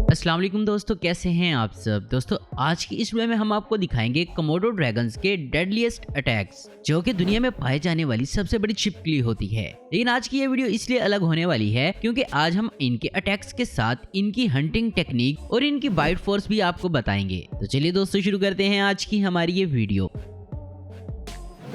अस्सलाम वालेकुम दोस्तों, कैसे हैं आप सब। दोस्तों आज की इस वीडियो में हम आपको दिखाएंगे कोमोडो ड्रैगन्स के डेडलीस्ट अटैक्स, जो कि दुनिया में पाए जाने वाली सबसे बड़ी छिपकली होती है। लेकिन आज की ये वीडियो इसलिए अलग होने वाली है क्योंकि आज हम इनके अटैक्स के साथ इनकी हंटिंग टेक्निक और इनकी बाइट फोर्स भी आपको बताएंगे। तो चलिए दोस्तों शुरू करते हैं आज की हमारी ये वीडियो।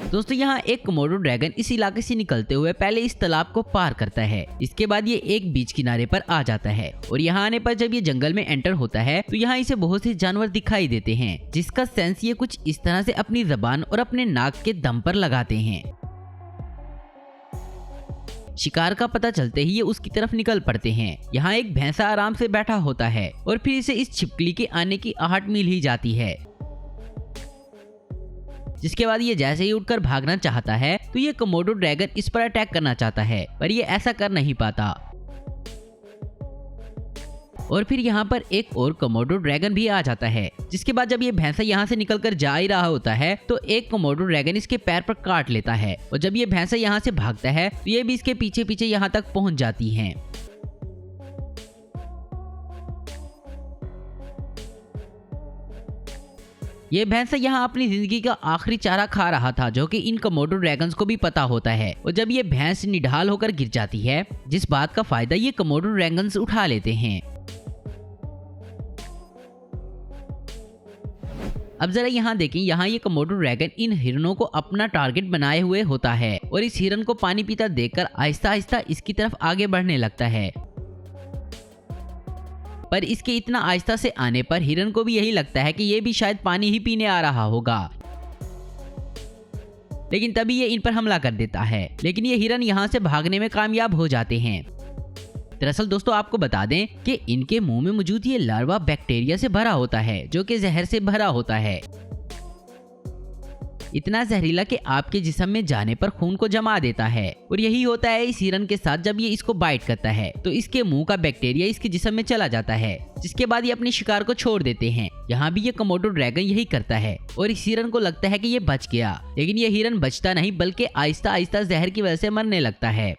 दोस्तों यहाँ एक कोमोडो ड्रैगन इस इलाके से निकलते हुए पहले इस तालाब को पार करता है। इसके बाद ये एक बीच किनारे पर आ जाता है और यहाँ आने पर जब ये जंगल में एंटर होता है तो यहाँ इसे बहुत से जानवर दिखाई देते हैं, जिसका सेंस ये कुछ इस तरह से अपनी जबान और अपने नाक के दम पर लगाते हैं। शिकार का पता चलते ही ये उसकी तरफ निकल पड़ते हैं। यहाँ एक भैंसा आराम से बैठा होता है और फिर इसे इस छिपकली के आने की आहट मिल ही जाती है, जिसके बाद ये जैसे ही उठकर भागना चाहता है तो ये कोमोडो ड्रैगन इस पर अटैक करना चाहता है, पर ये ऐसा कर नहीं पाता। और फिर यहाँ पर एक और कोमोडो ड्रैगन भी आ जाता है, जिसके बाद जब ये भैंसा यहाँ से निकलकर जा ही रहा होता है तो एक कोमोडो ड्रैगन इसके पैर पर काट लेता है और जब ये भैंसा यहाँ से भागता है तो ये भी इसके पीछे पीछे यहाँ तक पहुंच जाती है। ये भैंसा यहाँ अपनी जिंदगी का आखिरी चारा खा रहा था, जो कि इन कोमोडो ड्रैगन्स को भी पता होता है। और जब ये भैंस निढाल होकर गिर जाती है, जिस बात का फायदा ये कोमोडो ड्रैगन्स उठा लेते हैं। अब जरा यहाँ देखें, यहाँ ये कोमोडो ड्रैगन इन हिरणों को अपना टारगेट बनाए हुए होता है और इस हिरन को पानी पीता देखकर आहिस्ता आहिस्ता इसकी तरफ आगे बढ़ने लगता है। पर इसके इतना आहिस्ता से आने पर हिरन को भी यही लगता है कि ये भी शायद पानी ही पीने आ रहा होगा, लेकिन तभी ये इन पर हमला कर देता है। लेकिन ये हिरन यहाँ से भागने में कामयाब हो जाते हैं। दरअसल दोस्तों आपको बता दें कि इनके मुंह में मौजूद ये लार्वा बैक्टीरिया से भरा होता है, जो कि जहर से भरा होता है, इतना जहरीला कि आपके जिस्म में जाने पर खून को जमा देता है। और यही होता है इस हिरन के साथ। जब ये इसको बाइट करता है तो इसके मुंह का बैक्टीरिया इसके जिस्म में चला जाता है, जिसके बाद ये अपने शिकार को छोड़ देते हैं। यहाँ भी ये कोमोडो ड्रैगन यही करता है और इस हिरन को लगता है कि ये बच गया, लेकिन ये हिरन बचता नहीं बल्कि आहिस्ता आहिस्ता जहर की वजह से मरने लगता है।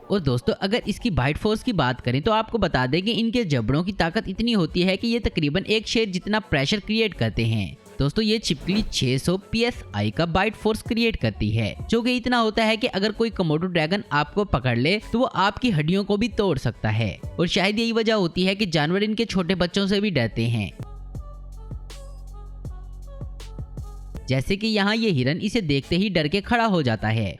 और दोस्तों अगर इसकी बाइट फोर्स की बात करें तो आपको बता दें कि इनके जबड़ों की ताकत इतनी होती है कि ये तकरीबन एक शेर जितना प्रेशर क्रिएट करते हैं। दोस्तों ये छिपकली 600 psi का बाइट फोर्स क्रिएट करती है, जो कि इतना होता है कि अगर कोई कोमोडो ड्रैगन आपको पकड़ ले तो वो आपकी हड्डियों को भी तोड़ सकता है। और शायद यही वजह होती है कि जानवर इनके छोटे बच्चों से भी डरते हैं। जैसे कि यहाँ ये हिरन इसे देखते ही डर के खड़ा हो जाता है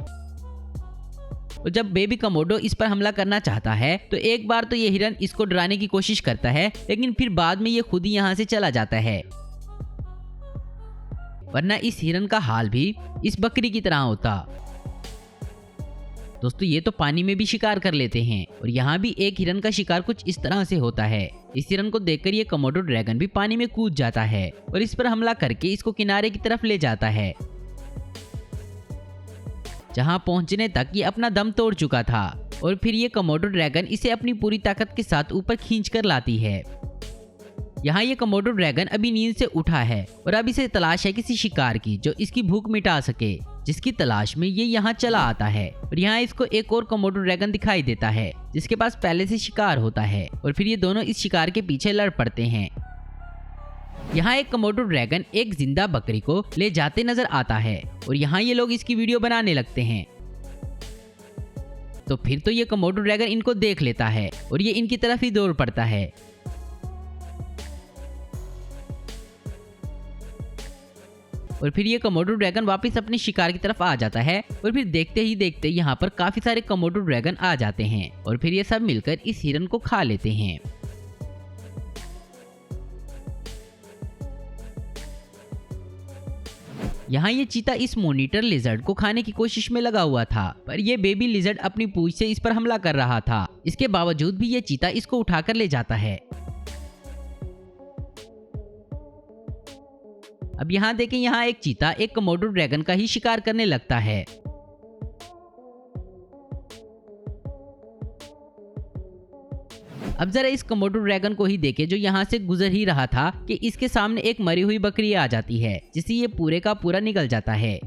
और जब बेबी कोमोडो इस पर हमला करना चाहता है तो एक बार तो ये हिरन इसको डराने की कोशिश करता है, लेकिन फिर बाद में ये खुद ही यहाँ से चला जाता है। वरना इस हिरन का हाल भी इस बकरी की तरह होता। दोस्तों ये तो पानी में भी शिकार कर लेते हैं और यहाँ भी एक हिरन का शिकार कुछ इस तरह से होता है। इस हिरन को देखकर ये कोमोडो ड्रैगन भी पानी में कूद जाता है और इस पर हमला करके इसको किनारे की तरफ ले जाता है, जहां पहुंचने तक ये अपना दम तोड़ चुका था। और फिर ये कोमोडो ड्रैगन इसे अपनी पूरी ताकत के साथ ऊपर खींच कर लाती है। यहाँ ये कोमोडो ड्रैगन अभी नींद से उठा है और अब इसे तलाश है किसी शिकार की जो इसकी भूख मिटा सके, जिसकी तलाश में ये यहाँ चला आता है। और यहाँ इसको एक और कोमोडो ड्रैगन दिखाई देता है, जिसके पास पहले से शिकार होता है और फिर ये दोनों इस शिकार के पीछे लड़ पड़ते हैं। यहाँ एक कोमोडो ड्रैगन एक जिंदा बकरी को ले जाते नजर आता है और यहाँ ये लोग इसकी वीडियो बनाने लगते हैं। तो फिर तो ये कोमोडो ड्रैगन इनको देख लेता है और ये इनकी तरफ ही दौड़ पड़ता है। और फिर ये कोमोडो ड्रैगन वापस अपने शिकार की तरफ आ जाता है और फिर देखते ही देखते यहाँ पर काफी सारे कोमोडो ड्रैगन आ जाते हैं और फिर ये सब मिलकर इस हिरन को खा लेते हैं। यहाँ ये चीता इस मॉनिटर लिजर्ड को खाने की कोशिश में लगा हुआ था, पर ये बेबी लिजर्ड अपनी पूंछ से इस पर हमला कर रहा था। इसके बावजूद भी ये चीता इसको उठाकर ले जाता है। अब यहाँ देखें, यहाँ एक चीता एक कोमोडो ड्रैगन का ही शिकार करने लगता है। अब जरा इस कोमोडो ड्रैगन को ही देखे जो यहाँ से गुजर ही रहा था कि इसके सामने एक मरी हुई बकरी आ जाती है, जिससे ये पूरे का पूरा निकल जाता है।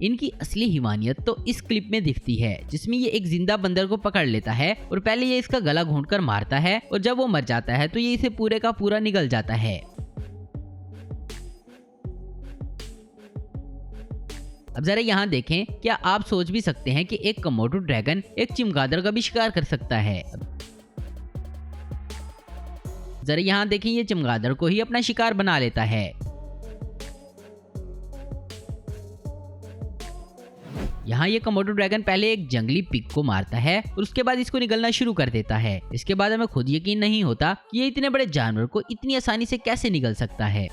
इनकी असली हिमानियत तो इस क्लिप में दिखती है, जिसमें ये एक जिंदा बंदर को पकड़ लेता है और पहले ये इसका गला घोंटकर मारता है और जब वो मर जाता है तो ये इसे पूरे का पूरा निगल जाता है। अब जरा यहाँ देखें, क्या आप सोच भी सकते हैं कि एक कोमोडो ड्रैगन एक चमगादड़ का भी शिकार कर सकता है। जरा यहाँ देखें, ये चमगादड़ को ही अपना शिकार बना लेता है। यहाँ ये कोमोडो ड्रैगन पहले एक जंगली पिग को मारता है और उसके बाद इसको निगलना शुरू कर देता है। इसके बाद हमें खुद यकीन नहीं होता कि ये इतने बड़े जानवर को इतनी आसानी से कैसे निगल सकता है।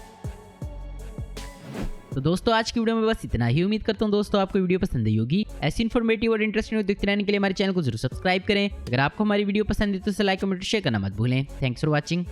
तो दोस्तों आज की वीडियो में बस इतना ही। उम्मीद करता हूँ दोस्तों आपको वीडियो पसंद आई होगी। ऐसी इन्फॉर्मेटिव और इंटरेस्टिंग देखते रहने के लिए हमारे चैनल को जरूर सब्सक्राइब करें। अगर आपको हमारी वीडियो पसंद है तो इसे लाइक कमेंट शेयर करना मत भूलें। Thanks for watching.